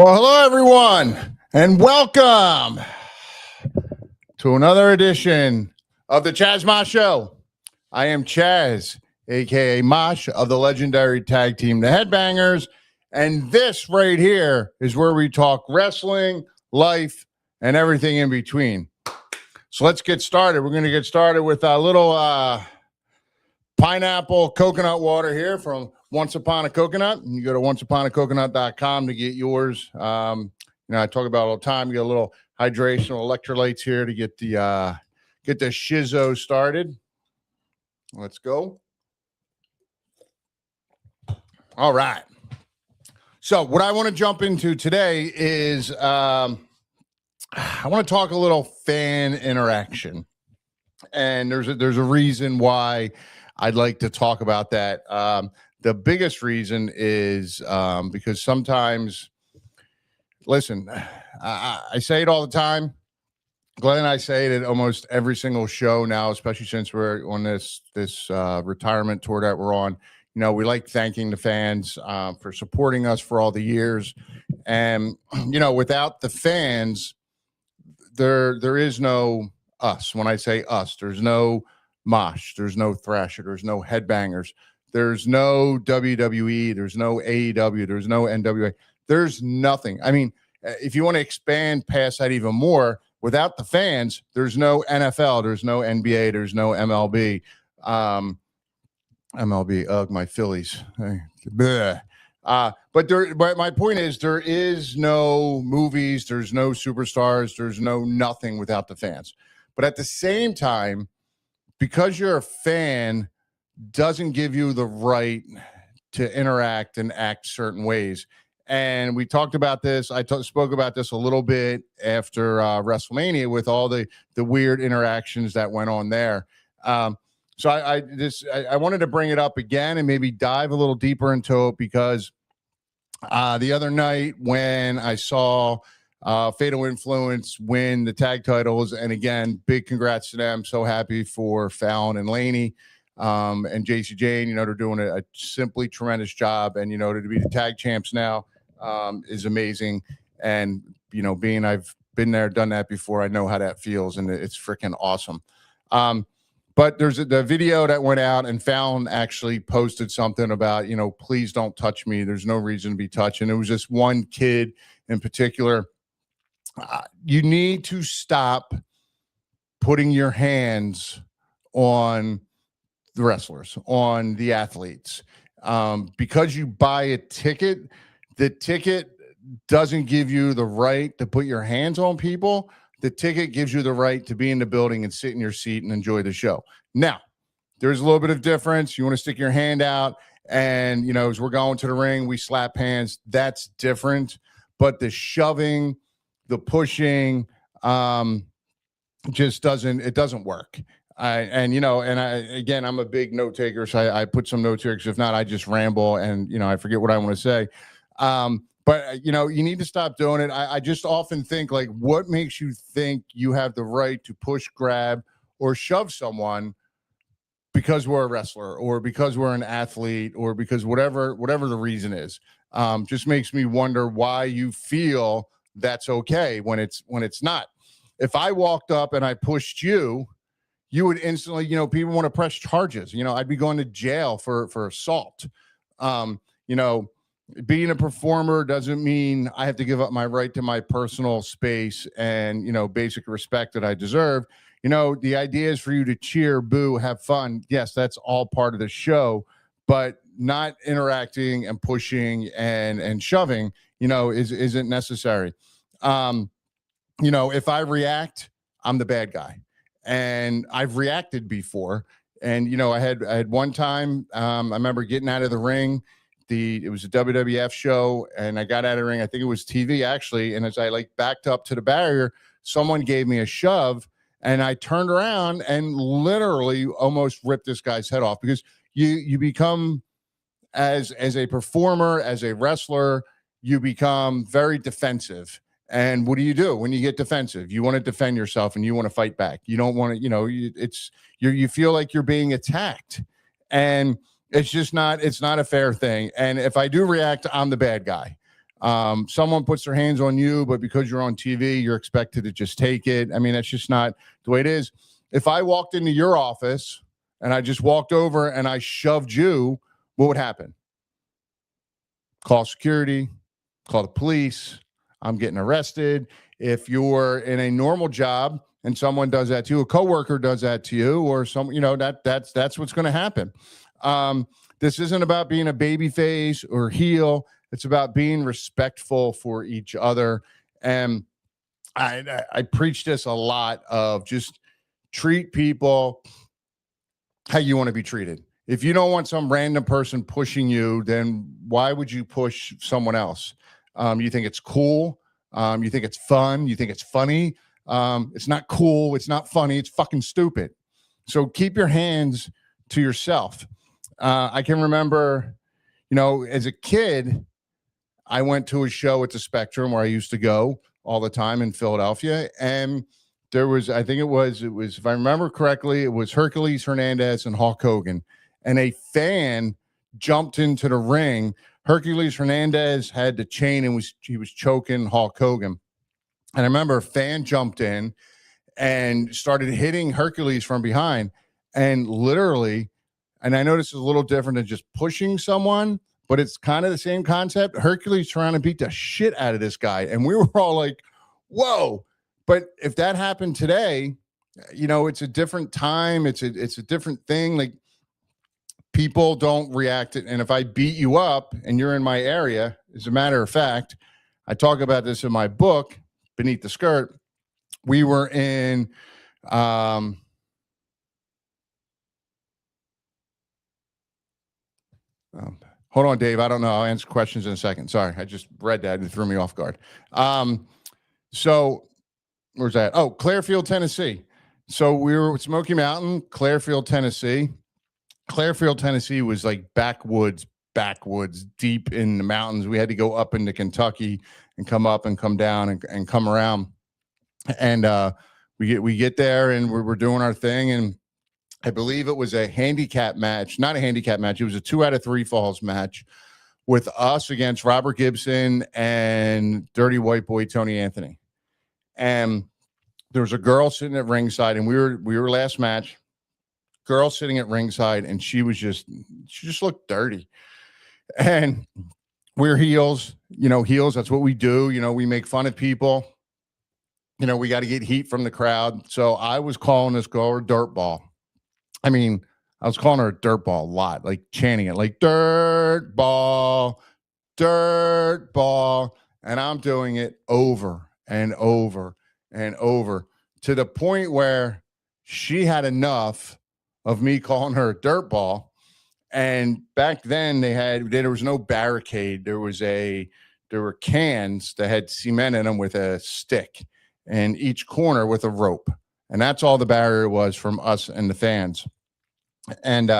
Well, hello, everyone, and welcome to another edition of the ChazMosh Show. I am Chaz, a.k.a. Mosh, of the legendary tag team, The Headbangers, and this right here is where we talk wrestling, life, and everything in between. So let's get started. We're going to get started with a little pineapple coconut water here from Once Upon a Coconut. You go to onceuponacoconut.com to get yours. I talk about it all the time. You get a little hydration, electrolytes here to get the shizzo started. Let's go. All right. So what I want to jump into today is I want to talk a little fan interaction, and there's a reason why I'd like to talk about that. The biggest reason is because sometimes, listen, I say it all the time. Glenn and I say it at almost every single show now, especially since we're on this retirement tour that we're on. You know, we like thanking the fans for supporting us for all the years. And, you know, without the fans, there is no us. When I say us, there's no Mosh, there's no Thrasher, there's no Headbangers, there's no WWE, there's no AEW, there's no NWA, there's nothing. I mean, if you want to expand past that even more, without the fans, there's no NFL, there's no NBA, there's no MLB. MLB, my Phillies. But my point is, there is no movies, there's no superstars, there's no nothing without the fans. But at the same time, because you're a fan doesn't give you the right to interact and act certain ways. And we talked about this. I spoke about this a little bit after WrestleMania with all the weird interactions that went on there. So I wanted to bring it up again and maybe dive a little deeper into it because the other night when I saw Fatal Influence win the tag titles, and again, big congrats to them. So happy for Fallon and Laney and JC Jane. You know, they're doing a simply tremendous job, and you know, to be the tag champs now is amazing. And you know, I've been there, done that before, I know how that feels, and it's freaking awesome. But there's the video that went out, and Fallon actually posted something about, you know, please don't touch me. There's no reason to be touched. And it was just one kid in particular. You need to stop putting your hands on the wrestlers, on the athletes. Because you buy a ticket, the ticket doesn't give you the right to put your hands on people. The ticket gives you the right to be in the building and sit in your seat and enjoy the show. Now, there's a little bit of difference. You want to stick your hand out and, you know, as we're going to the ring, we slap hands. That's different. But the shoving, the pushing just doesn't work. I'm a big note taker, so I put some notes here, because if not, I just ramble and, you know, I forget what I want to say. But, you know, you need to stop doing it. I just often think, like, what makes you think you have the right to push, grab, or shove someone because we're a wrestler or because we're an athlete or because whatever the reason is? Just makes me wonder why you feel that's okay when it's not. If I walked up and I pushed you, you would instantly, you know, people want to press charges. You know, I'd be going to jail for assault. You know, being a performer doesn't mean I have to give up my right to my personal space and, you know, basic respect that I deserve. You know, the idea is for you to cheer, boo, have fun. Yes, that's all part of the show, but not interacting and pushing and shoving, you know, isn't necessary. You know, if I react, I'm the bad guy. And I've reacted before. And, you know, I had one time, I remember getting out of the ring. It was a WWF show, and I got out of the ring. I think it was TV, actually. And as I backed up to the barrier, someone gave me a shove, and I turned around and literally almost ripped this guy's head off, because you become, as a performer, as a wrestler, you become very defensive. And what do you do when you get defensive? You want to defend yourself and you want to fight back. You don't want to, you know, you feel like you're being attacked, and it's not a fair thing. And if I do react, I'm the bad guy. Someone puts their hands on you, but because you're on TV, you're expected to just take it. I mean, that's just not the way it is. If I walked into your office and I just walked over and I shoved you, what would happen? Call security, call the police. I'm getting arrested. If you're in a normal job and someone does that to you, a coworker does that to you, or some, that's what's going to happen. This isn't about being a baby face or heel. It's about being respectful for each other. And I preach this a lot of just treat people how you want to be treated. If you don't want some random person pushing you, then why would you push someone else? You think it's cool. You think it's fun. You think it's funny. It's not cool. It's not funny. It's fucking stupid. So keep your hands to yourself. I can remember, as a kid, I went to a show at the Spectrum where I used to go all the time in Philadelphia. And there was, I think it was, if I remember correctly, it was Hercules Hernandez and Hulk Hogan. And a fan jumped into the ring. Hercules Hernandez had the chain and he was choking Hulk Hogan. And I remember a fan jumped in and started hitting Hercules from behind. And literally, and I know this is a little different than just pushing someone, but it's kind of the same concept. Hercules trying to beat the shit out of this guy. And we were all like, whoa. But if that happened today, it's a different time. It's a different thing. Like, people don't react. And if I beat you up and you're in my area, as a matter of fact, I talk about this in my book, Beneath the Skirt. We were in, hold on, Dave. I don't know. I'll answer questions in a second. Sorry. I just read that and it threw me off guard. So where's that? Oh, Clearfield, Tennessee. So we were at Smoky Mountain, Clearfield, Tennessee. Clearfield, Tennessee was like backwoods, deep in the mountains. We had to go up into Kentucky and come up and come down and come around. And we get there and we're doing our thing. And I believe it was a handicap match, not a handicap match. It was a 2 out of 3 falls match with us against Robert Gibson and Dirty White Boy Tony Anthony. And there was a girl sitting at ringside, and we were last match. Girl sitting at ringside, and she just looked dirty. And we're heels, heels. That's what we do. We make fun of people. We got to get heat from the crowd. So I was calling this girl a dirt ball. I mean, I was calling her a dirt ball a lot, like chanting it, like dirt ball. And I'm doing it over and over and over to the point where she had enough of me calling her a dirt ball. And back then there was no barricade. There were cans that had cement in them with a stick and each corner with a rope. And that's all the barrier was from us and the fans. And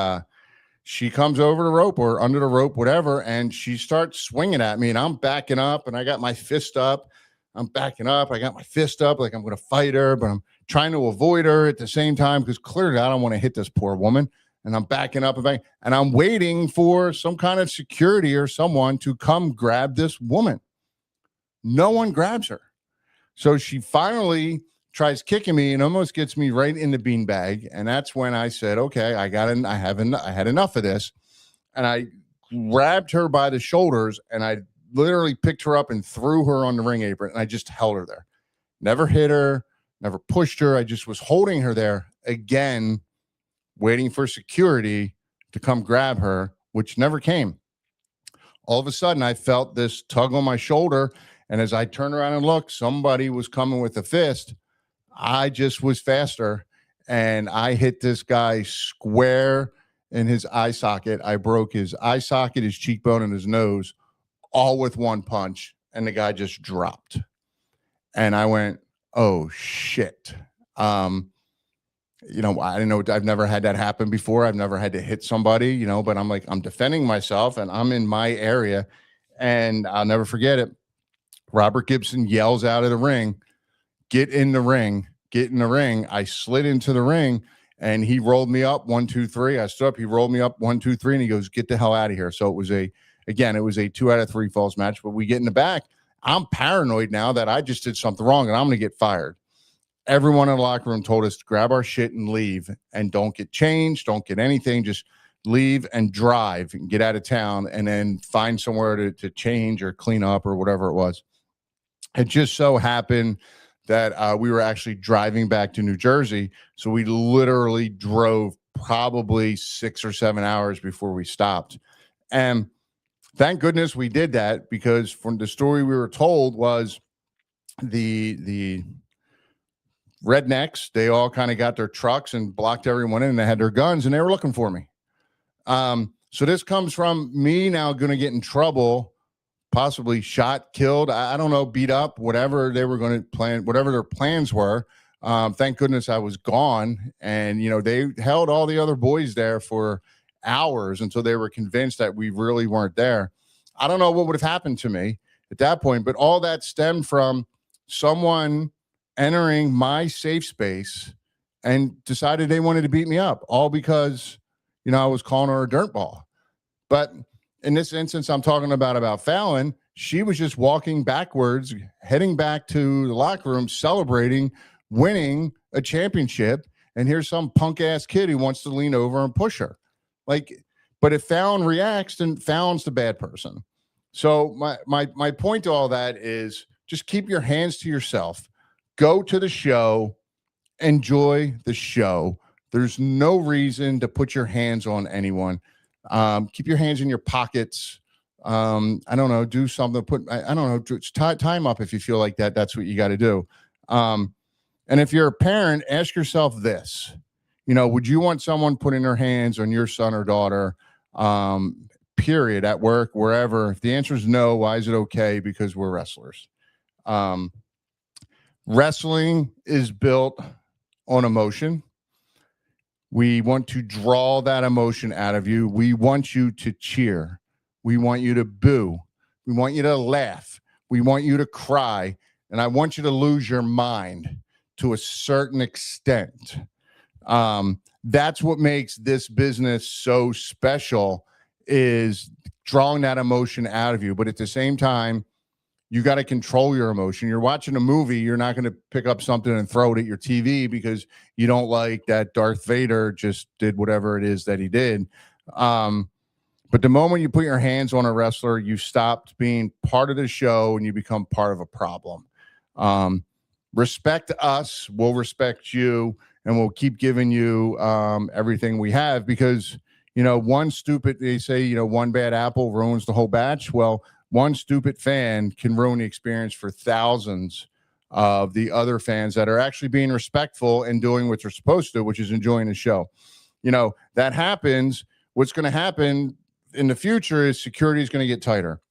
she comes over the rope or under the rope, whatever. And she starts swinging at me and I'm backing up and I got my fist up. I'm backing up. I got my fist up like I'm going to fight her, but I'm trying to avoid her at the same time because clearly I don't want to hit this poor woman. And I'm backing up and I'm waiting for some kind of security or someone to come grab this woman. No one grabs her. So she finally tries kicking me and almost gets me right in the beanbag. And that's when I said, okay, I had enough of this. And I grabbed her by the shoulders and I literally picked her up and threw her on the ring apron. And I just held her there. Never hit her, never pushed her. I just was holding her there again, waiting for security to come grab her, which never came. All of a sudden, I felt this tug on my shoulder. And as I turned around and looked, somebody was coming with a fist. I just was faster. And I hit this guy square in his eye socket. I broke his eye socket, his cheekbone, and his nose, all with one punch. And the guy just dropped. And I went, oh, shit. I didn't know. I've never had that happen before. I've never had to hit somebody, but I'm like, I'm defending myself and I'm in my area. And I'll never forget it. Robert Gibson yells out of the ring, get in the ring. I slid into the ring and he rolled me up 1, 2, 3. I stood up. He rolled me up 1, 2, 3. And he goes, get the hell out of here. So it was a again, it was a 2 out of 3 falls match, but we get in the back. I'm paranoid now that I just did something wrong and I'm going to get fired. Everyone in the locker room told us to grab our shit and leave and don't get changed, don't get anything, just leave and drive and get out of town and then find somewhere to change or clean up or whatever it was. It just so happened that we were actually driving back to New Jersey. So we literally drove probably 6 or 7 hours before we stopped. And thank goodness we did that, because from the story we were told was the rednecks, they all kind of got their trucks and blocked everyone in, and they had their guns and they were looking for me. So this comes from me now going to get in trouble, possibly shot, killed, I don't know, beat up, whatever they were going to plan, whatever their plans were. Thank goodness I was gone. And, they held all the other boys there for hours until they were convinced that we really weren't there. I don't know what would have happened to me at that point, but all that stemmed from someone entering my safe space and decided they wanted to beat me up, all because, I was calling her a dirtball. But in this instance, I'm talking about Fallon. She was just walking backwards, heading back to the locker room, celebrating winning a championship. And here's some punk ass kid who wants to lean over and push her. But if Fallon reacts, then Fallon's the bad person. So my point to all that is just keep your hands to yourself. Go to the show, enjoy the show. There's no reason to put your hands on anyone. Keep your hands in your pockets. I don't know, do something, I don't know, time up if you feel like that. That's what you got to do. And if you're a parent, ask yourself this, would you want someone putting their hands on your son or daughter, period, at work, wherever? If the answer is no, why is it okay? Because we're wrestlers. Wrestling is built on emotion. We want to draw that emotion out of you. We want you to cheer. We want you to boo. We want you to laugh. We want you to cry. And I want you to lose your mind to a certain extent. That's what makes this business so special, is drawing that emotion out of you. But at the same time, you got to control your emotion. You're watching a movie. You're not going to pick up something and throw it at your TV because you don't like that Darth Vader just did whatever it is that he did. But the moment you put your hands on a wrestler, you stopped being part of the show and you become part of a problem. Respect us. We'll respect you, and we'll keep giving you everything we have, because, they say, one bad apple ruins the whole batch. Well, one stupid fan can ruin the experience for thousands of the other fans that are actually being respectful and doing what they're supposed to, which is enjoying the show. That happens. What's going to happen in the future is security is going to get tighter.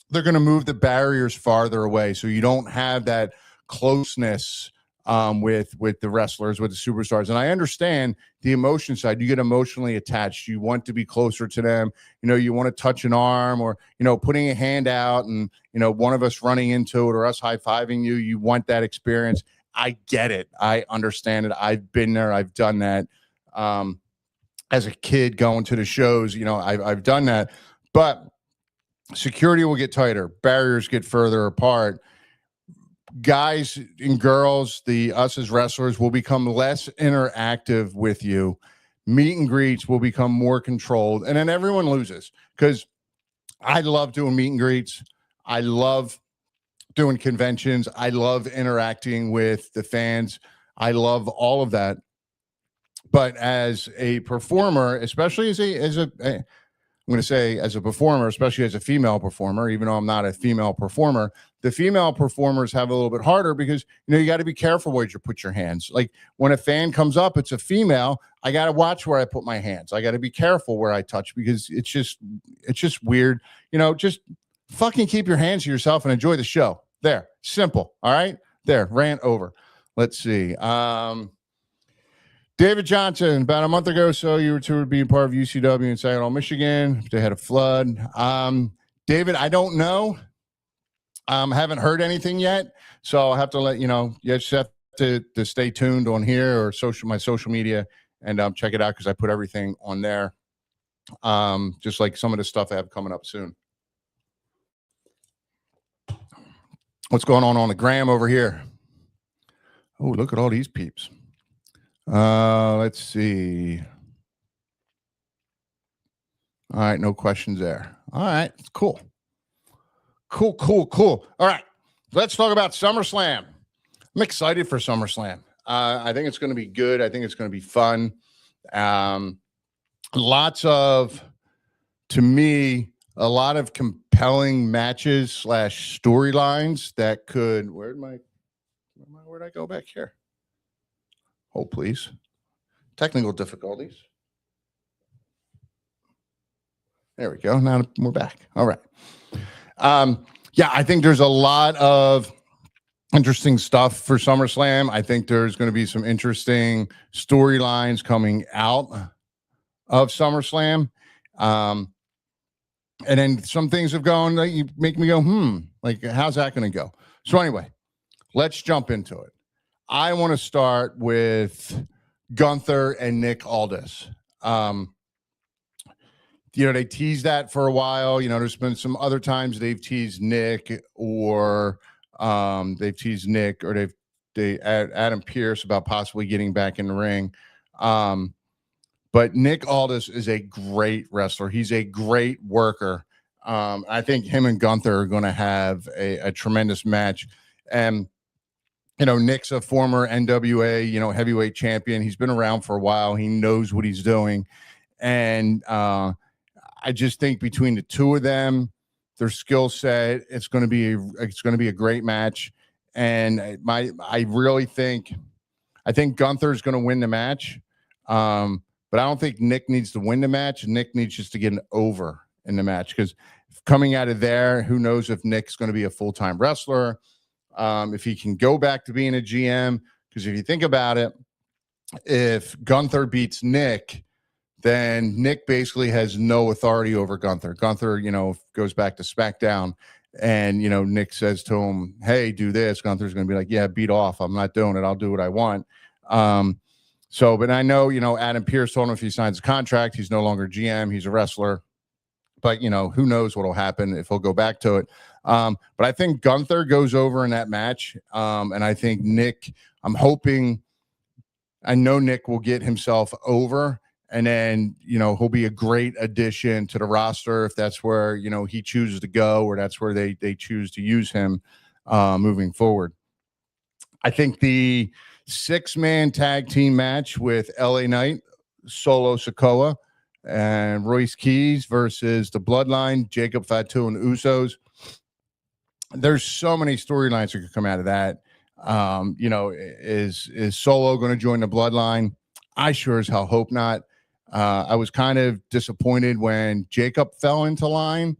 They're going to move the barriers farther away, so you don't have that closeness with the wrestlers, with the superstars. And I understand the emotion side. You get emotionally attached. You want to be closer to them. You want to touch an arm, or, putting a hand out and, one of us running into it or us high-fiving you. You want that experience. I get it. I understand it. I've been there. I've done that. As a kid going to the shows, I've done that. But security will get tighter. Barriers get further apart. Guys and girls, us as wrestlers, will become less interactive with you. Meet and greets will become more controlled, and then everyone loses, because I love doing meet and greets. I love doing conventions. I love interacting with the fans. I love all of that. But as a performer, especially as a performer, especially as a female performer, even though I'm not a female performer, the female performers have a little bit harder, because, you got to be careful where you put your hands. Like when a fan comes up, it's a female, I got to watch where I put my hands. I got to be careful where I touch, because it's just weird. Just fucking keep your hands to yourself and enjoy the show. There. Simple. All right. There. Rant over. Let's see. David Johnson, about a month ago or so, you were toured being part of UCW in Saginaw, Michigan. They had a flood. David, I don't know. Haven't heard anything yet, so I'll have to let you know. You just have to stay tuned on here or my social media, and check it out, because I put everything on there, just like some of the stuff I have coming up soon. What's going on the gram over here? Oh, look at all these peeps. Let's see. All right, no questions there. All right, cool. Cool. All right, let's talk about SummerSlam. I'm excited for SummerSlam. I think it's going to be good. I think it's going to be fun. Lots of, to me, a lot of compelling matches / storylines that could. Where'd I go back here? Hold, please. Technical difficulties. There we go. Now we're back. All right. Yeah, I think there's a lot of interesting stuff for SummerSlam. I think there's going to be some interesting storylines coming out of SummerSlam. And then some things have gone that you make me go, like, how's that going to go? So anyway, let's jump into it. I want to start with Gunther and Nick Aldis. They teased that for a while. There's been some other times they've teased Nick, or they've teased Nick, or they Adam Pearce about possibly getting back in the ring. But Nick Aldis is a great wrestler. He's a great worker. I think him and Gunther are going to have a tremendous match. And Nick's a former NWA, heavyweight champion. He's been around for a while. He knows what he's doing. And I just think between the two of them, their skill set, it's going to be a great match. And I think Gunther's going to win the match. But I don't think Nick needs to win the match. Nick needs just to get an over in the match, because coming out of there, who knows if Nick's going to be a full-time wrestler, if he can go back to being a GM. Because if you think about it, if Gunther beats Nick, then Nick basically has no authority over Gunther. Gunther, goes back to SmackDown, and, Nick says to him, hey, do this. Gunther's going to be like, yeah, beat off. I'm not doing it. I'll do what I want. But I know, Adam Pearce told him if he signs a contract, he's no longer GM. He's a wrestler. But, who knows what will happen if he'll go back to it. But I think Gunther goes over in that match. And I think Nick, I know Nick will get himself over. And then, he'll be a great addition to the roster if that's where, he chooses to go, or that's where they choose to use him moving forward. I think the 6-man tag team match with LA Knight, Solo Sikoa, and Royce Keys versus the Bloodline, Jacob Fatu and the Usos. There's so many storylines that could come out of that. Is Solo going to join the Bloodline? I sure as hell hope not. I was kind of disappointed when Jacob fell into line.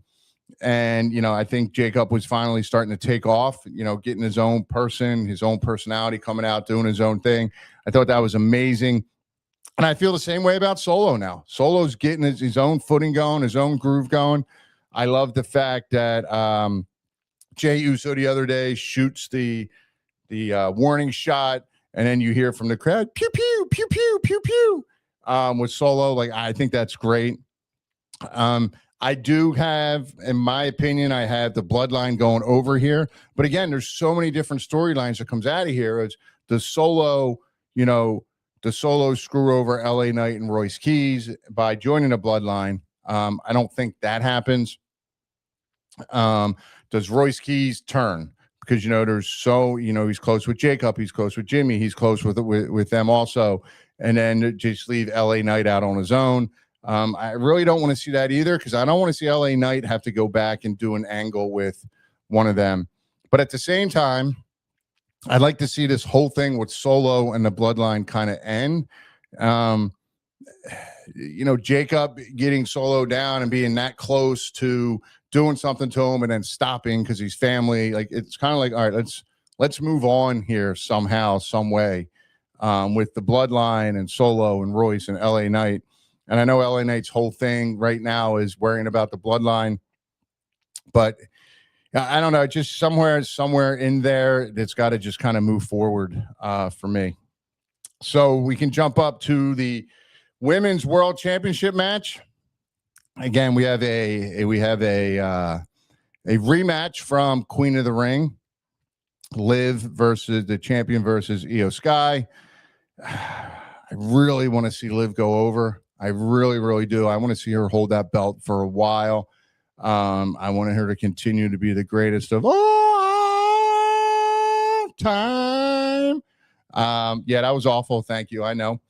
And, I think Jacob was finally starting to take off, getting his own person, his own personality, coming out, doing his own thing. I thought that was amazing. And I feel the same way about Solo now. Solo's getting his own footing going, his own groove going. I love the fact that Jey Uso the other day shoots the warning shot, and then you hear from the crowd, pew, pew, pew, pew, pew, pew. With Solo, I think that's great. I do have, in my opinion, I have the Bloodline going over here. But again, there's so many different storylines that comes out of here. It's the Solo screw over LA Knight and Royce Keys by joining the Bloodline. I don't think that happens. Does Royce Keys turn? Because, he's close with Jacob, he's close with Jimmy, he's close with them also. And then just leave LA Knight out on his own. I really don't want to see that either, because I don't want to see LA Knight have to go back and do an angle with one of them. But at the same time, I'd like to see this whole thing with Solo and the Bloodline kind of end. Jacob getting Solo down and being that close to doing something to him and then stopping because he's family. It's kind of like, all right, let's move on here somehow, some way, with the Bloodline and Solo and Royce and LA Knight. And I know LA Knight's whole thing right now is worrying about the Bloodline, but I don't know, just somewhere in there that's got to just kind of move forward for me. So we can jump up to the Women's World Championship match. Again, we have a rematch from Queen of the Ring. Liv versus the champion versus Io Sky. I really want to see Liv go over. I really, really do. I want to see her hold that belt for a while. I want her to continue to be the greatest of all time. Yeah, that was awful. Thank you. I know.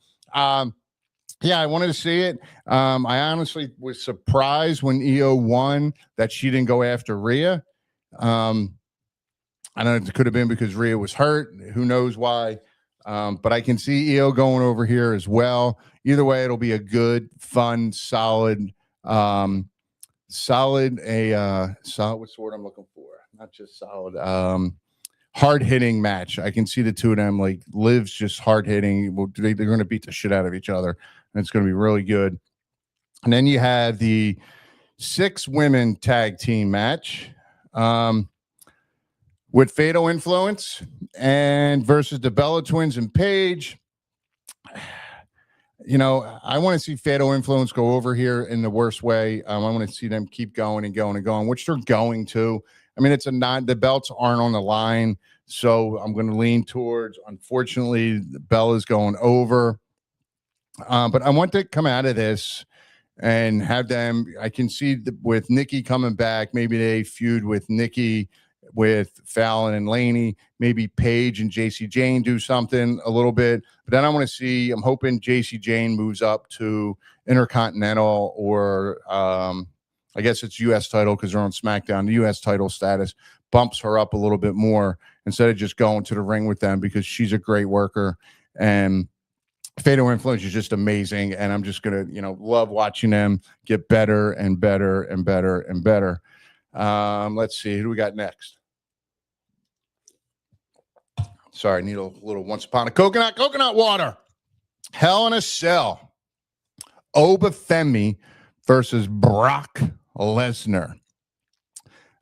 Yeah, I wanted to see it. I honestly was surprised when Io won that she didn't go after Rhea. I don't know if it could have been because Rhea was hurt. Who knows why? But I can see Io going over here as well. Either way, it'll be a good, fun, solid, solid. What's the word I'm looking for? Not just solid. Hard hitting match. I can see the two of them. Like Liv's just hard hitting. Well, they're going to beat the shit out of each other, and it's going to be really good. And then you have the 6 women tag team match. With Fatal Influence and versus the Bella Twins and Paige. You know, I want to see Fatal Influence go over here in the worst way. I want to see them keep going and going and going, which they're going to. I mean, the belts aren't on the line, so I'm going to lean towards, unfortunately, Bella's going over. But I want to come out of this and have them. I can see with Nikki coming back, maybe they feud with Nikki, with Fallon and Laney, maybe Paige and JC Jane do something a little bit. But then I'm hoping JC Jane moves up to Intercontinental or I guess it's U.S. title because they're on SmackDown. The U.S. title status bumps her up a little bit more instead of just going to the ring with them because she's a great worker. And Fatal Influence is just amazing. And I'm just going to, love watching them get better and better and better and better. Let's see. Who do we got next? Sorry, I need a little Once Upon a coconut water. Hell in a Cell. Obafemi versus Brock Lesnar.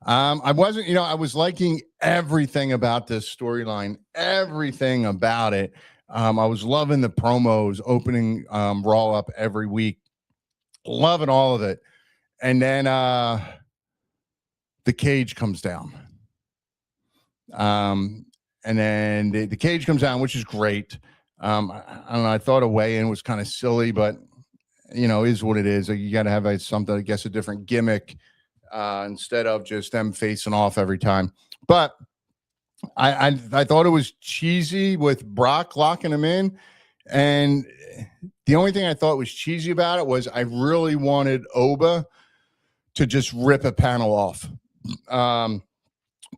I was liking everything about this storyline, everything about it. I was loving the promos, opening Raw up every week, loving all of it. And then the cage comes down. And then the cage comes down, which is great. I don't know. I thought a weigh-in was kind of silly, but is what it is. Like, you got to have something, I guess, a different gimmick instead of just them facing off every time. But I thought it was cheesy with Brock locking him in, and the only thing I thought was cheesy about it was I really wanted Oba to just rip a panel off.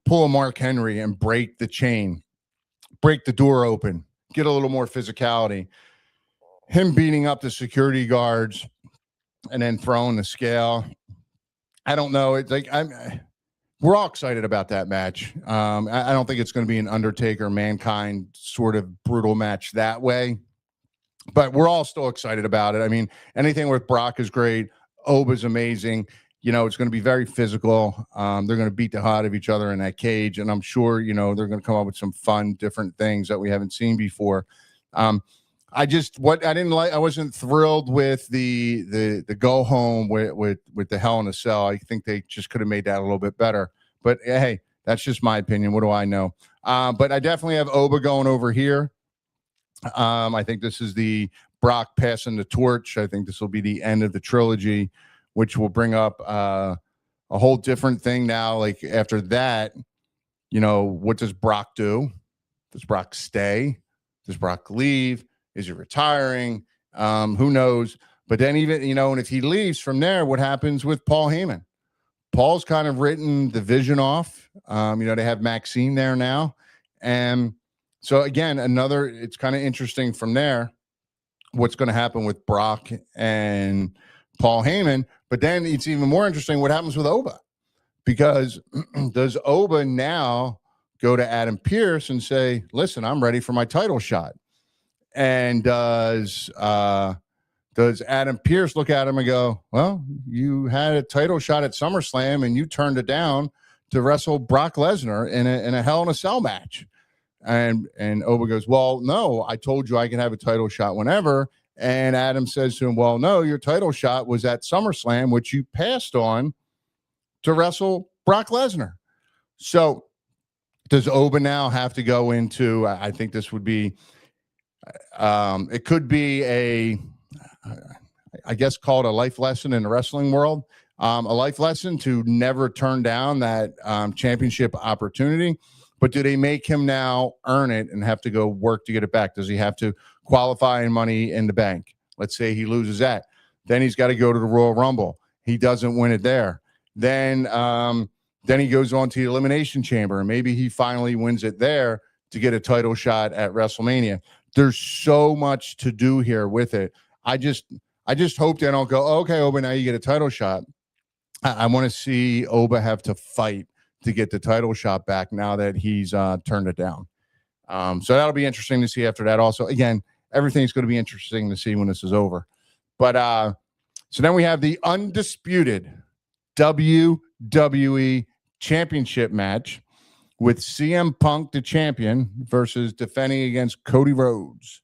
Pull a Mark Henry and break the chain, break the door open, get a little more physicality. Him beating up the security guards and then throwing the scale. I don't know. It's like we're all excited about that match. I don't think it's going to be an Undertaker Mankind sort of brutal match that way, but we're all still excited about it. I mean, anything with Brock is great. Oba's amazing. It's going to be very physical. They're going to beat the hell out of each other in that cage. And I'm sure, they're going to come up with some fun, different things that we haven't seen before. I wasn't thrilled with the go home with the Hell in a Cell. I think they just could have made that a little bit better. But hey, that's just my opinion. What do I know? But I definitely have Oba going over here. I think this is the Brock passing the torch. I think this will be the end of the trilogy, which will bring up a whole different thing now. Like after that, what does Brock do? Does Brock stay? Does Brock leave? Is he retiring? Who knows? But then even, and if he leaves from there, what happens with Paul Heyman? Paul's kind of written the vision off. They have Maxine there now. And so again, it's kind of interesting from there, what's going to happen with Brock and Paul Heyman. But then it's even more interesting what happens with Oba, because does Oba now go to Adam Pearce and say, listen, I'm ready for my title shot? And does Adam Pearce look at him and go, well, you had a title shot at SummerSlam and you turned it down to wrestle Brock Lesnar in a Hell in a Cell match? And Oba goes, well, no, I told you I can have a title shot whenever. And Adam says to him, well, no, your title shot was at SummerSlam, which you passed on to wrestle Brock Lesnar. So Does Oba now have to go into, I think this would be, it could be I guess called a life lesson in the wrestling world, a life lesson to never turn down that championship opportunity. But do they make him now earn it and have to go work to get it back? Does he have to qualify in Money in the Bank? Let's say he loses that. Then he's got to go to the Royal Rumble. He doesn't win it there. Then he goes on to the Elimination Chamber, and maybe he finally wins it there to get a title shot at WrestleMania. There's so much to do here with it. I just hope they don't go, okay, Oba, now you get a title shot. I want to see Oba have to fight to get the title shot back now that he's turned it down. So that'll be interesting to see after that. Also, again, everything's going to be interesting to see when this is over. But so then we have the undisputed WWE Championship match with CM Punk, the champion, versus defending against Cody Rhodes.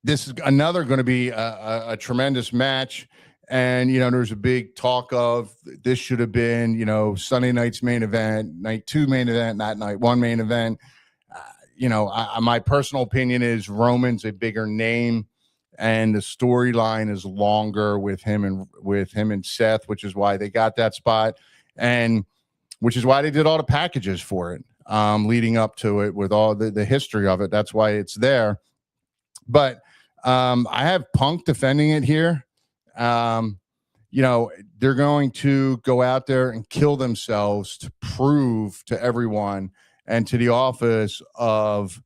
This is another going to be a tremendous match. And, there's a big talk of this should have been, Sunday night's main event, night 2 main event, not night 1 main event. My personal opinion is Roman's a bigger name and the storyline is longer with him and Seth, which is why they got that spot, and which is why they did all the packages for it leading up to it with all the history of it. That's why it's there. But I have Punk defending it here. They're going to go out there and kill themselves to prove to everyone and to the office of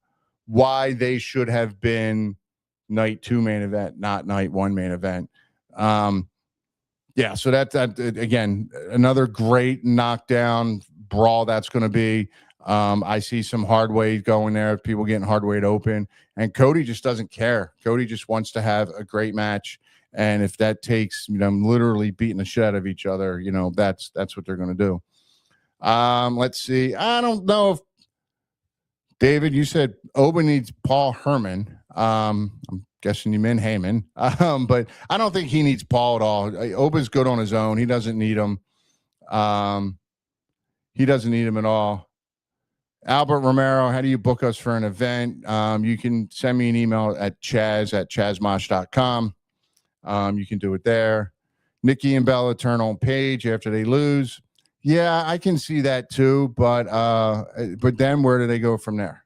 why they should have been night 2 main event, not night 1 main event. So that again, another great knockdown brawl that's going to be. I see some hard weight going there, people getting hard weight open, and Cody just doesn't care. Cody just wants to have a great match. And if that takes, literally beating the shit out of each other, that's what they're going to do. Let's see. I don't know if David, you said Oba needs Paul Herman. I'm guessing you meant Heyman. But I don't think he needs Paul at all. Oba's good on his own. He doesn't need him. He doesn't need him at all. Albert Romero, how do you book us for an event? You can send me an email at chaz@chazmosh.com. You can do it there. Nikki and Bella turn on Paige after they lose. Yeah, I can see that too, but then where do they go from there?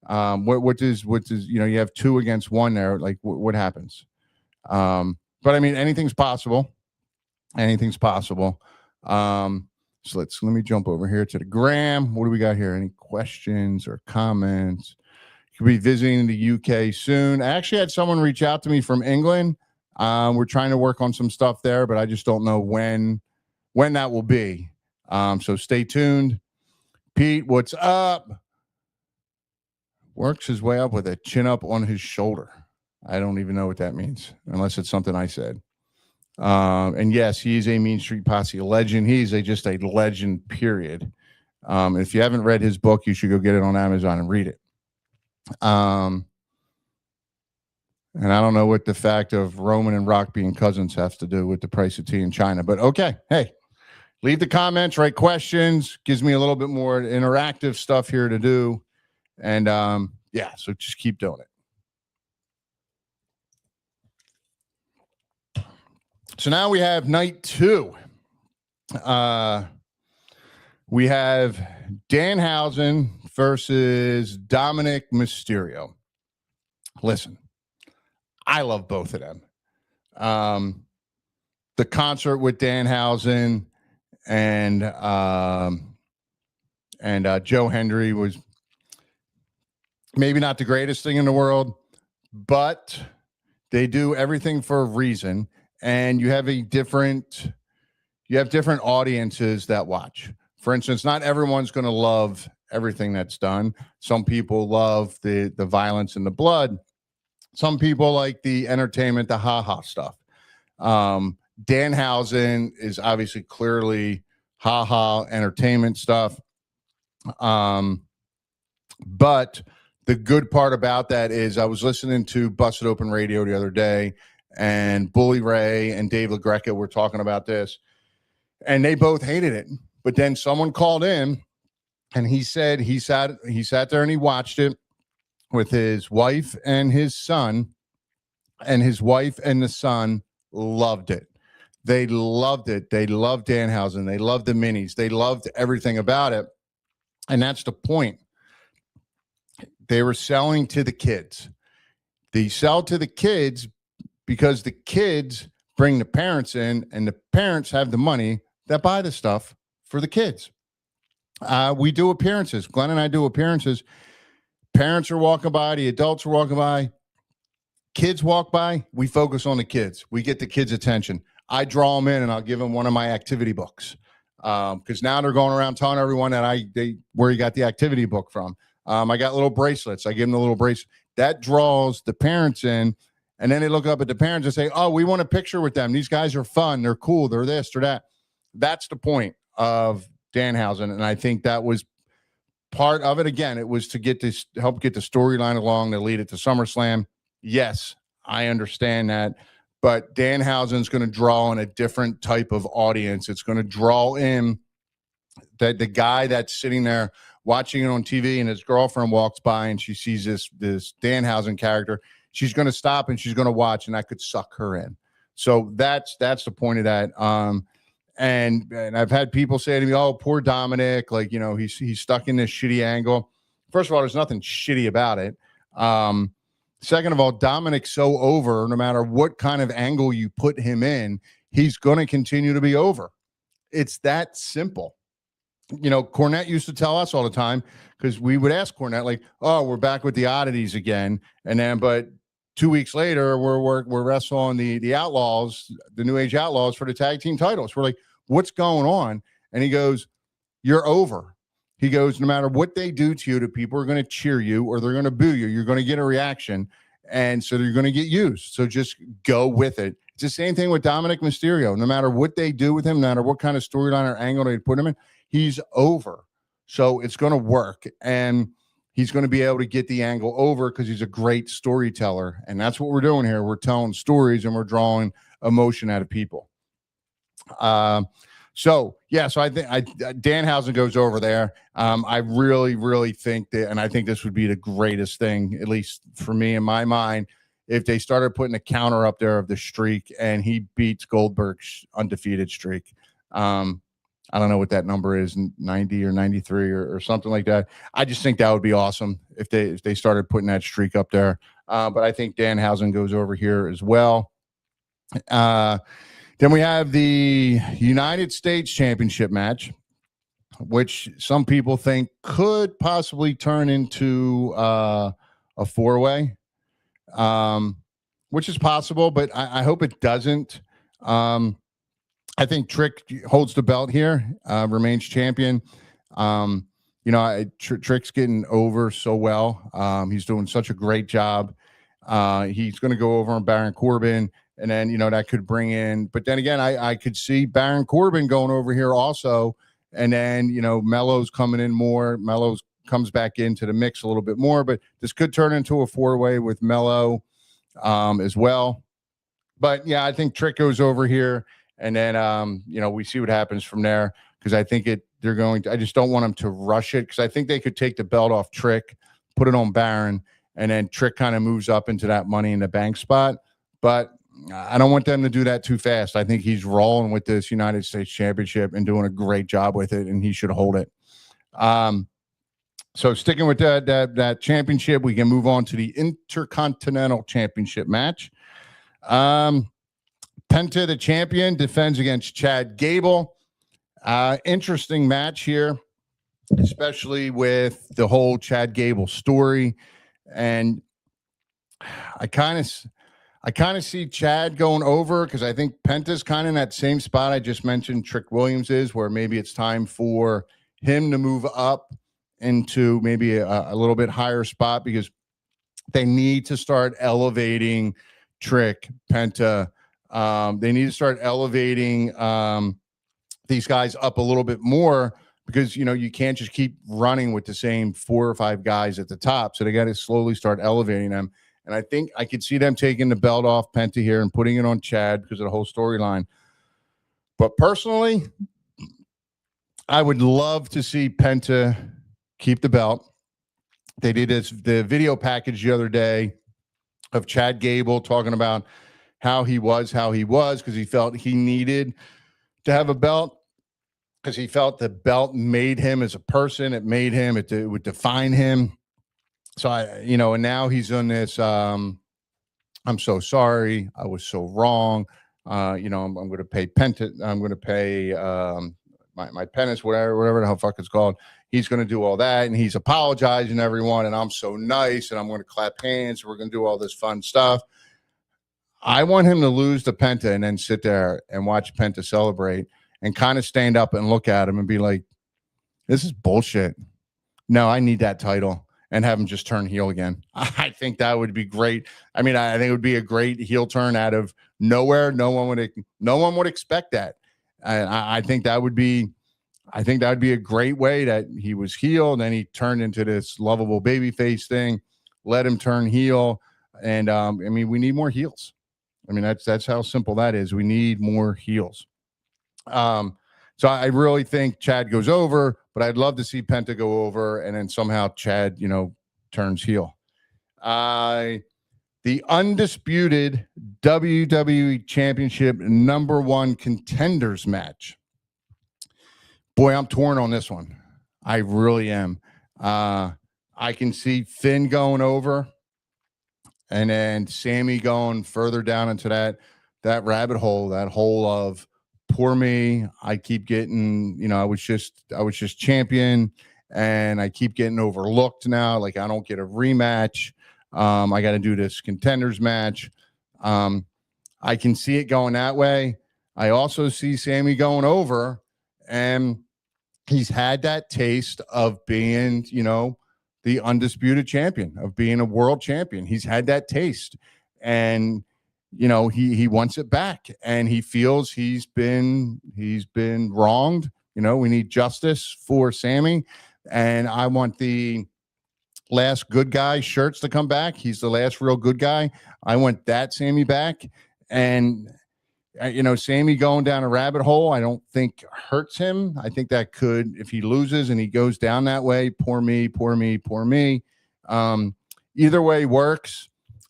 What does you have 2 against 1 there? Like what happens? But I mean, anything's possible. Anything's possible. So let me jump over here to the gram. What do we got here? Any questions or comments? Could be visiting the UK soon. I actually had someone reach out to me from England. We're trying to work on some stuff there, but I just don't know when that will be. So stay tuned. Pete, what's up? Works his way up with a chin up on his shoulder. I don't even know what that means, unless it's something I said. And yes, he is a Mean Street Posse legend. He's just a legend, period. If you haven't read his book, you should go get it on Amazon and read it. And I don't know what the fact of Roman and Rock being cousins has to do with the price of tea in China, but okay. Hey, leave the comments, write questions, gives me a little bit more interactive stuff here to do. And so just keep doing it. So now we have night 2. We have Danhausen versus Dominic Mysterio. Listen, I love both of them. The concert with Danhausen and Joe Hendry was maybe not the greatest thing in the world, but they do everything for a reason. And you have different audiences that watch. For instance, not everyone's going to love everything that's done. Some people love the violence and the blood. Some people like the entertainment, the ha-ha stuff. Danhausen is obviously clearly ha-ha entertainment stuff. But the good part about that is I was listening to Busted Open Radio the other day, and Bully Ray and Dave LaGreca were talking about this, and they both hated it. But then someone called in And he said he sat there and he watched it with his wife and his son, and his wife and the son loved it. They loved it. They loved Danhausen. They loved the minis. They loved everything about it. And that's the point. They were selling to the kids. They sell to the kids because the kids bring the parents in, and the parents have the money that buy the stuff for the kids. We do appearances. Glenn and I do appearances. Parents are walking by. The adults are walking by. Kids walk by. We focus on the kids. We get the kids' attention. I draw them in, and I'll give them one of my activity books because now they're going around telling everyone that where you got the activity book from. I got little bracelets. I give them the little bracelet. That draws the parents in, and then they look up at the parents and say, oh, we want a picture with them. These guys are fun. They're cool. They're this or that. That's the point of Danhausen, and I think that was part of it. Again, it was to help get the storyline along to lead it to SummerSlam. Yes, I understand that, but Danhausen's going to draw in a different type of audience. It's going to draw in the guy that's sitting there watching it on TV, and his girlfriend walks by and she sees this Danhausen character. She's going to stop and she's going to watch, and that could suck her in. So that's the point of that. And I've had people say to me, oh, poor Dominic, like, you know, he's stuck in this shitty angle. First of all, there's nothing shitty about it. Second of all, Dominic's so over, no matter what kind of angle you put him in, he's going to continue to be over. It's that simple. You know, Cornette used to tell us all the time, because we would ask Cornette, like, oh, we're back with the oddities again. And then, but 2 weeks later, we're wrestling the Outlaws, the New Age Outlaws, for the tag team titles. We're like, what's going on? And he goes, you're over. He goes, no matter what they do to you, the people are going to cheer you or they're going to boo you. You're going to get a reaction. And so you're going to get used. So just go with it. It's the same thing with Dominic Mysterio. No matter what they do with him, no matter what kind of storyline or angle they put him in, he's over. So it's going to work. And he's going to be able to get the angle over because he's a great storyteller. And that's what we're doing here. We're telling stories and we're drawing emotion out of people. So I think Danhausen goes over there. I really, really think that, and I think this would be the greatest thing, at least for me in my mind, if they started putting a counter up there of the streak and he beats Goldberg's undefeated streak. I don't know what that number is, 90 or 93 or something like that. I just think that would be awesome if they started putting that streak up there. But I think Danhausen goes over here as well. Then we have the United States Championship match, which some people think could possibly turn into a four-way, which is possible, but I hope it doesn't. I think Trick holds the belt here, remains champion. Trick's getting over so well. He's doing such a great job. He's going to go over on Baron Corbin. And then, that could bring in, but then again, I could see Baron Corbin going over here also. And then, Mello's coming in more. Mello's comes back into the mix a little bit more, but this could turn into a four-way with Mello as well. But yeah, I think Trick goes over here. And then, we see what happens from there, because I think I just don't want them to rush it, because I think they could take the belt off Trick, put it on Baron, and then Trick kind of moves up into that Money in the Bank spot. But I don't want them to do that too fast. I think he's rolling with this United States Championship and doing a great job with it, and he should hold it. So sticking with that championship, we can move on to the Intercontinental Championship match. Penta, the champion, defends against Chad Gable. Interesting match here, especially with the whole Chad Gable story. And I kind of see Chad going over, because I think Penta's kind of in that same spot I just mentioned Trick Williams is, where maybe it's time for him to move up into maybe a little bit higher spot, because they need to start elevating Trick, Penta. They need to start elevating these guys up a little bit more, because, you can't just keep running with the same 4 or 5 guys at the top. So they got to slowly start elevating them. And I think I could see them taking the belt off Penta here and putting it on Chad because of the whole storyline. But personally, I would love to see Penta keep the belt. They did the video package the other day of Chad Gable talking about how he was because he felt he needed to have a belt because he felt the belt made him as a person. It made him, it would define him. So and now he's on this, I'm so sorry. I was so wrong. I'm going to pay I'm going to pay my penance, whatever the hell fuck it's called. He's going to do all that, and he's apologizing to everyone, and I'm so nice, and I'm going to clap hands. We're going to do all this fun stuff. I want him to lose to Penta and then sit there and watch Penta celebrate and kind of stand up and look at him and be like, this is bullshit. No, I need that title, and have him just turn heel again. I think that would be great. I mean, I think it would be a great heel turn out of nowhere. No one would expect that. And I think that would be a great way that he was heel, and then he turned into this lovable babyface thing, let him turn heel. And we need more heels. I mean, that's how simple that is. We need more heels. So I really think Chad goes over, but I'd love to see Penta go over, and then somehow Chad, turns heel. The undisputed WWE Championship #1 contenders match. Boy, I'm torn on this one. I really am. I can see Finn going over, and then Sammy going further down into that rabbit hole, that hole of poor me. I keep getting, I was just champion, and I keep getting overlooked now. Like, I don't get a rematch. I got to do this contenders match. I can see it going that way. I also see Sammy going over, and he's had that taste of being, the undisputed champion, of being a world champion. He's had that taste, and he wants it back, and he feels he's been wronged. We need justice for Sammy, and I want the last good guy shirts to come back. He's the last real good guy. I want that Sammy back, and Sammy going down a rabbit hole, I don't think hurts him. I think that could, if he loses and he goes down that way, poor me. Either way works.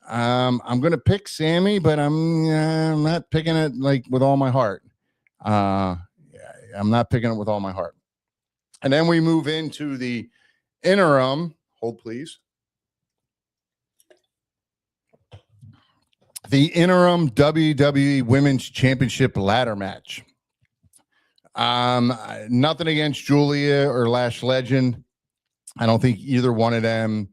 I'm going to pick Sammy, but I'm not picking it like with all my heart. I'm not picking it with all my heart. And then we move into the interim. Hold, please. The interim WWE Women's Championship ladder match. Nothing against Julia or Lash Legend. I don't think either one of them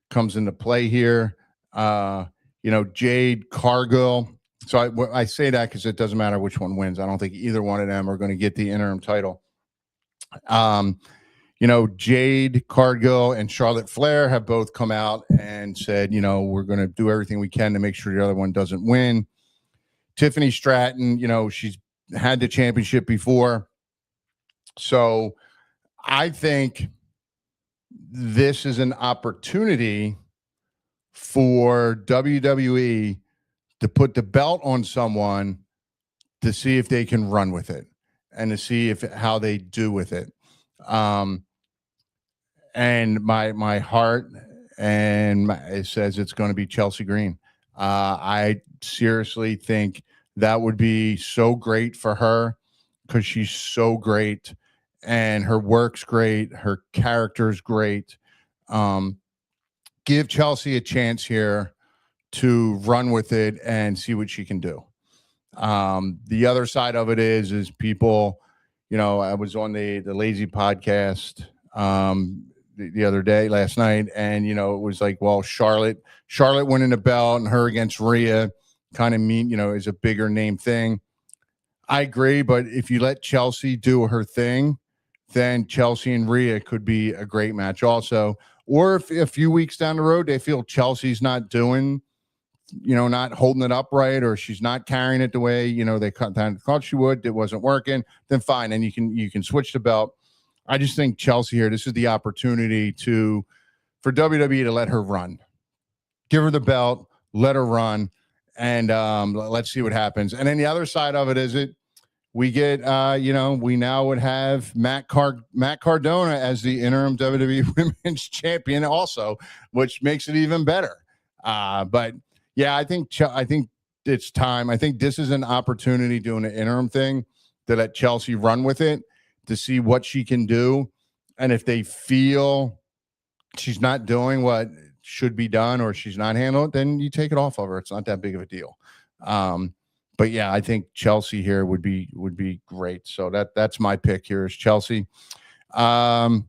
comes into play here. Jade Cargill. So I say that because it doesn't matter which one wins. I don't think either one of them are going to get the interim title. Jade Cargill and Charlotte Flair have both come out and said, we're going to do everything we can to make sure the other one doesn't win. Tiffany Stratton, she's had the championship before. So I think this is an opportunity for WWE to put the belt on someone to see if they can run with it and to see how they do with it. And my heart it says it's going to be Chelsea Green. I seriously think that would be so great for her because she's so great and her work's great. Her character's great. Give Chelsea a chance here to run with it and see what she can do. The other side of it is people, I was on the Lazy podcast the other day, last night, and it was like, well, Charlotte winning the belt and her against Rhea kind of is a bigger name thing. I agree, but if you let Chelsea do her thing, then Chelsea and Rhea could be a great match also. Or if a few weeks down the road they feel Chelsea's not doing, not holding it up right, or she's not carrying it the way they thought she would, it wasn't working, then fine, and you can switch the belt. I just think Chelsea here, this is the opportunity for WWE to let her run. Give her the belt, let her run, and let's see what happens. And then the other side of it is we get, we now would have Matt Cardona as the interim WWE Women's Champion also, which makes it even better. But yeah, I think it's time. I think this is an opportunity doing an interim thing to let Chelsea run with it to see what she can do. And if they feel she's not doing what should be done or she's not handled, then you take it off of her. It's not that big of a deal. But yeah, I think Chelsea here would be great. So that's my pick here is Chelsea. And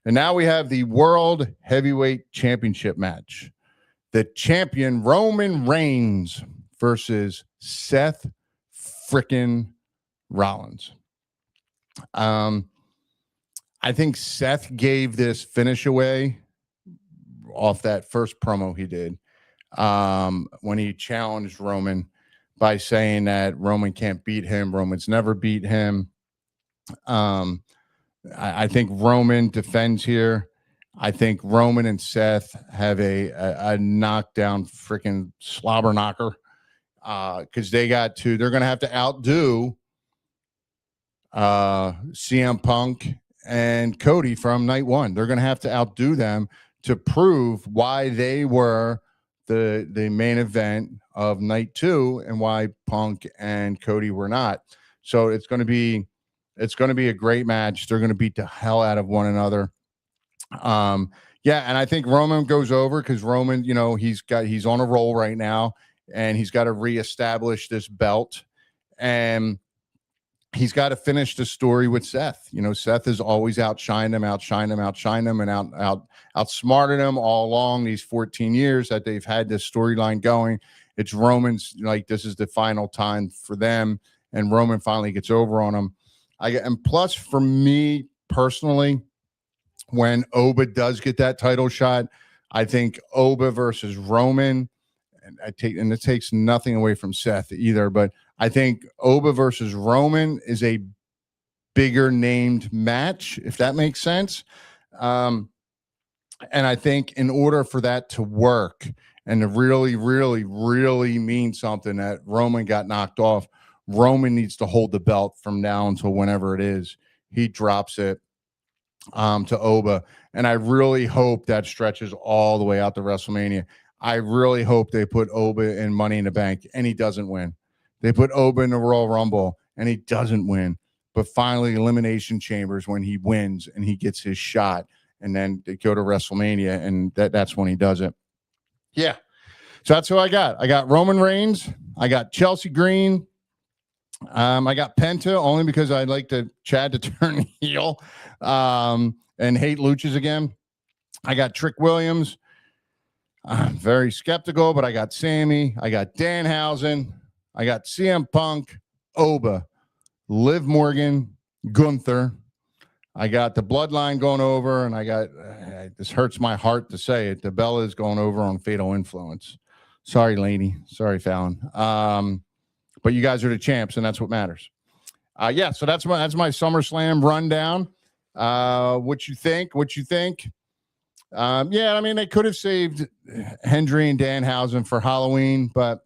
now we have the World Heavyweight Championship match. The champion Roman Reigns versus Seth frickin' Rollins. I think Seth gave this finish away off that first promo he did when he challenged Roman by saying that Roman can't beat him. Roman's never beat him. I think Roman defends here. I think Roman and Seth have a knockdown freaking slobber knocker because they're going to have to outdo CM Punk and Cody from night one. They're going to have to outdo them to prove why they were the main event of night two and why Punk and Cody were not. So it's going to be a great match. They're going to beat the hell out of one another. Yeah, and I think Roman goes over because Roman, he's on a roll right now, and he's got to reestablish this belt, and he's got to finish the story with Seth. Seth has always outshined him, and outsmarted him all along these 14 years that they've had this storyline going. It's Roman's this is the final time for them, and Roman finally gets over on him. And plus, for me personally, when Oba does get that title shot, I think Oba versus Roman, and it takes nothing away from Seth either, but I think Oba versus Roman is a bigger named match, if that makes sense. And I think in order for that to work and to really, really, really mean something that Roman got knocked off, Roman needs to hold the belt from now until whenever it is he drops it to Oba. And I really hope that stretches all the way out to WrestleMania. I really hope they put Oba in Money in the Bank and he doesn't win. They put Oba in the Royal Rumble and he doesn't win. But finally, Elimination Chambers when he wins and he gets his shot. And then they go to WrestleMania and that's when he does it. Yeah. So that's who I got. I got Roman Reigns. I got Chelsea Green. I got Penta only because I'd like Chad to turn heel and hate luchas again. I got Trick Williams. I'm very skeptical, but I got Sammy. I got Danhausen. I got CM Punk, Oba, Liv Morgan, Gunther. I got the Bloodline going over, and I got this hurts my heart to say it. The Bella's going over on Fatal Influence. Sorry, Laney. Sorry, Fallon. But you guys are the champs, and that's what matters. Yeah, so that's my SummerSlam rundown. What you think? Yeah, I mean, they could have saved Hendry and Danhausen for Halloween, but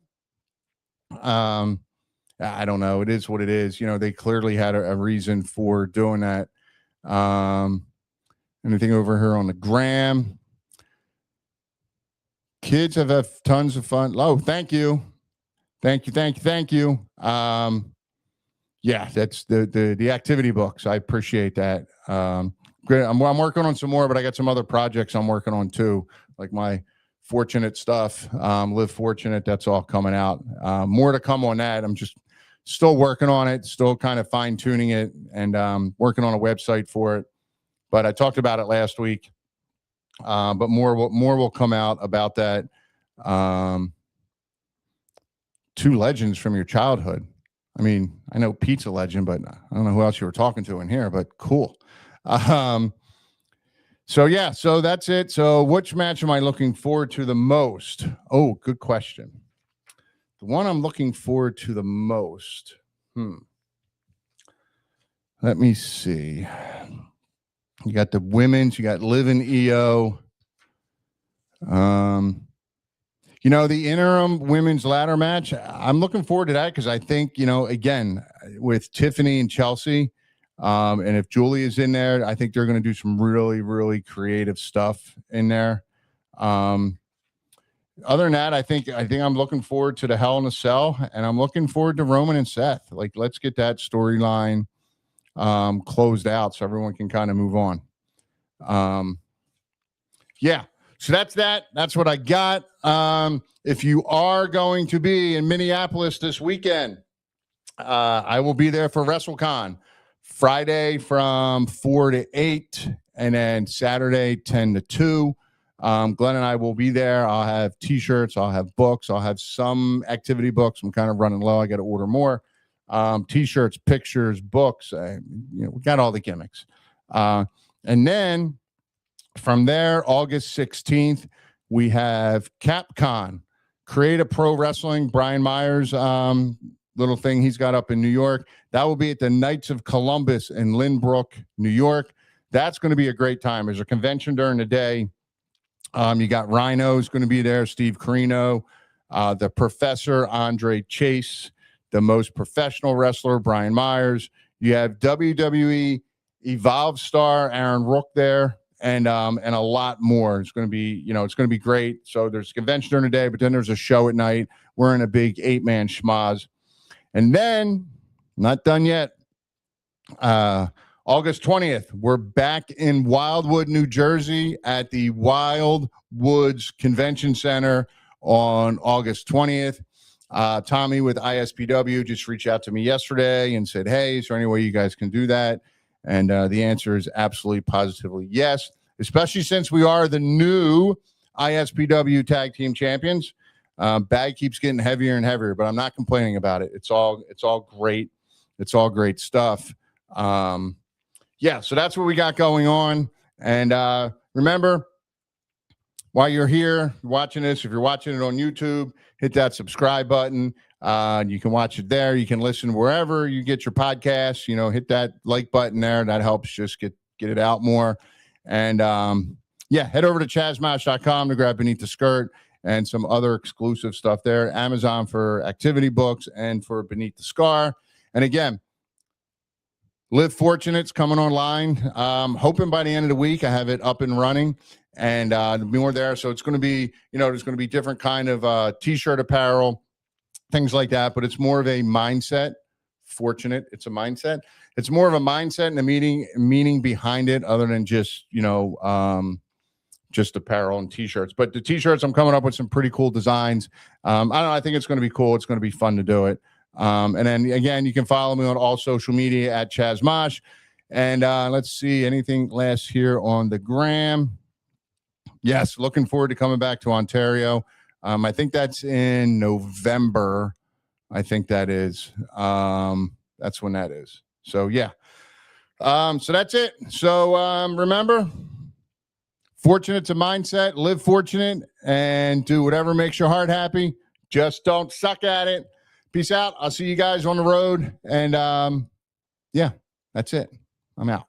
I don't know. It is what it is. They clearly had a reason for doing that. Anything over here on the gram? Kids have tons of fun. Oh, thank you. Yeah, that's the activity books. I appreciate that. Great. I'm working on some more, but I got some other projects I'm working on too, like my Fortunate stuff. Live Fortunate. That's all coming out. More to come on that. I'm just still working on it, still kind of fine tuning it, and working on a website for it. But I talked about it last week. But more will come out about that. Two legends from your childhood. I mean, I know Pete's a legend, but I don't know who else you were talking to in here, but cool. So yeah, so that's it. So which match am I looking forward to the most? Oh, good question. The one I'm looking forward to the most. Let me see. You got the women's, you got Liv and EO. The interim women's ladder match, I'm looking forward to that because I think, again, with Tiffany and Chelsea. And if Julie is in there, I think they're going to do some really, really creative stuff in there. Other than that, I think I'm looking forward to the Hell in a Cell, and I'm looking forward to Roman and Seth. Like, let's get that storyline closed out so everyone can kind of move on. Yeah. So that's what I got. If you are going to be in Minneapolis this weekend, I will be there for WrestleCon Friday from 4 to 8, and then Saturday 10 to 2. Glenn and I will be there. I'll have T-shirts. I'll have books. I'll have some activity books. I'm kind of running low. I got to order more. T-shirts, pictures, books. We got all the gimmicks. And then from there, August 16th, we have Capcom, Creative Pro Wrestling. Brian Myers, little thing he's got up in New York. That will be at the Knights of Columbus in Lynbrook, New York. That's going to be a great time. There's a convention during the day. You got Rhino's going to be there, Steve Carino, the Professor, Andre Chase, the most professional wrestler, Brian Myers. You have WWE Evolve star Aaron Rook there, and a lot more. It's going to be, it's going to be great. So there's a convention during the day, but then there's a show at night. We're in a big 8-man schmoz. And then, not done yet, August 20th, we're back in Wildwood, New Jersey at the Wild Woods Convention Center on August 20th. Tommy with ISPW just reached out to me yesterday and said, hey, is there any way you guys can do that? And the answer is absolutely positively yes, especially since we are the new ISPW Tag Team Champions. Bag keeps getting heavier and heavier, but I'm not complaining about it. It's all great. It's all great stuff. Yeah, so that's what we got going on. And remember, while you're here watching this, if you're watching it on YouTube, hit that subscribe button. You can watch it there. You can listen wherever you get your podcasts. Hit that like button there. That helps just get it out more. And head over to ChazMosh.com to grab Beneath the Skirt and some other exclusive stuff there. Amazon for activity books and for Beneath the Scar. And again, Live Fortunate's coming online. Hoping by the end of the week I have it up and running, and more there. So it's going to be, there's going to be different kind of T-shirt apparel, things like that. But it's more of a mindset. Fortunate, it's a mindset. It's more of a mindset and a meaning behind it, other than just just apparel and T-shirts. But the T-shirts, I'm coming up with some pretty cool designs. I don't know. I think it's going to be cool. It's going to be fun to do it. And then again, you can follow me on all social media at ChazMosh. And let's see, anything last here on the gram. Yes, looking forward to coming back to Ontario. I think that's in November. I think that is. That's when that is. So yeah. So that's it. So remember, fortunate's a mindset. Live fortunate and do whatever makes your heart happy. Just don't suck at it. Peace out. I'll see you guys on the road. And yeah, that's it. I'm out.